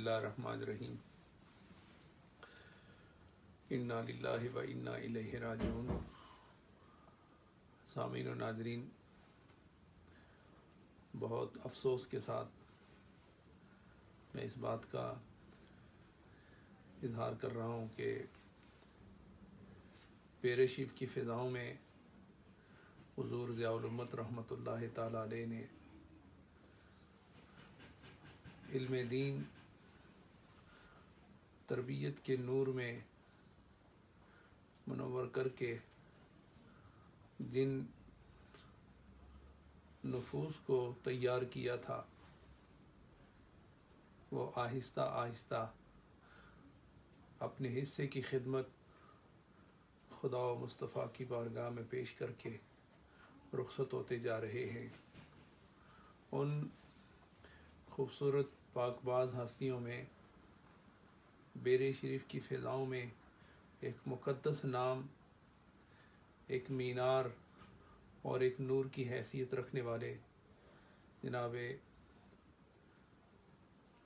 اللہ الرحمن الرحیم انا للہ و انا الیہ راجعون۔ سامعین و ناظرین، بہت افسوس کے ساتھ میں اس بات کا اظہار کر رہا ہوں کہ پیر شیف کی فضاؤں میں حضور ضیاء الامت رحمۃ اللہ تعالیٰ علیہ نے علم دین تربیت کے نور میں منور کر کے جن نفوس کو تیار کیا تھا وہ آہستہ آہستہ اپنے حصے کی خدمت خدا و مصطفیٰ کی بارگاہ میں پیش کر کے رخصت ہوتے جا رہے ہیں۔ ان خوبصورت پاک باز ہستیوں میں بیر شریف کی فضاؤں میں ایک مقدس نام، ایک مینار اور ایک نور کی حیثیت رکھنے والے جناب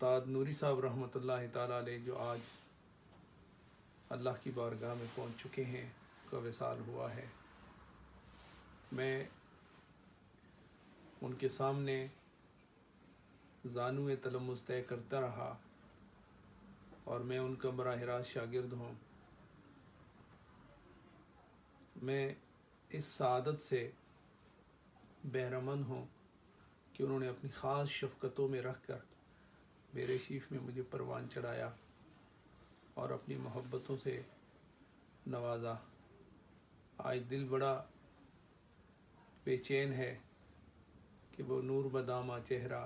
تاج نوری صاحب رحمۃ اللہ تعالیٰ علیہ جو آج اللہ کی بارگاہ میں پہنچ چکے ہیں، کا وصال ہوا ہے۔ میں ان کے سامنے زانو تلمس طے کرتا رہا اور میں ان کا براہ راست شاگرد ہوں۔ میں اس سعادت سے بہرمند ہوں کہ انہوں نے اپنی خاص شفقتوں میں رکھ کر بیر شریف میں مجھے پروان چڑھایا اور اپنی محبتوں سے نوازا۔ آج دل بڑا بے چین ہے کہ وہ نور بدامہ چہرہ،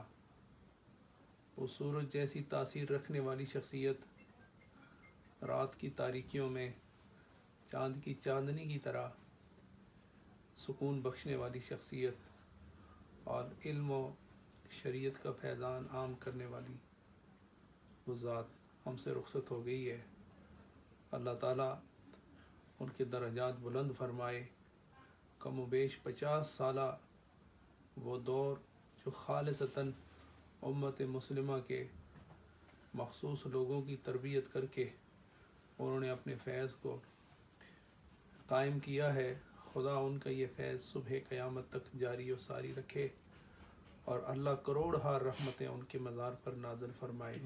وہ سورج جیسی تاثیر رکھنے والی شخصیت، رات کی تاریکیوں میں چاند کی چاندنی کی طرح سکون بخشنے والی شخصیت اور علم و شریعت کا فیضان عام کرنے والی وہ ذات ہم سے رخصت ہو گئی ہے۔ اللہ تعالیٰ ان کے درجات بلند فرمائے۔ کم و بیش 50 سالہ وہ دور جو خالصتاً امت مسلمہ کے مخصوص لوگوں کی تربیت کر کے انہوں نے اپنے فیض کو قائم کیا ہے، خدا ان کا یہ فیض صبح قیامت تک جاری و ساری رکھے اور اللہ کروڑ ہار رحمتیں ان کے مزار پر نازل فرمائے۔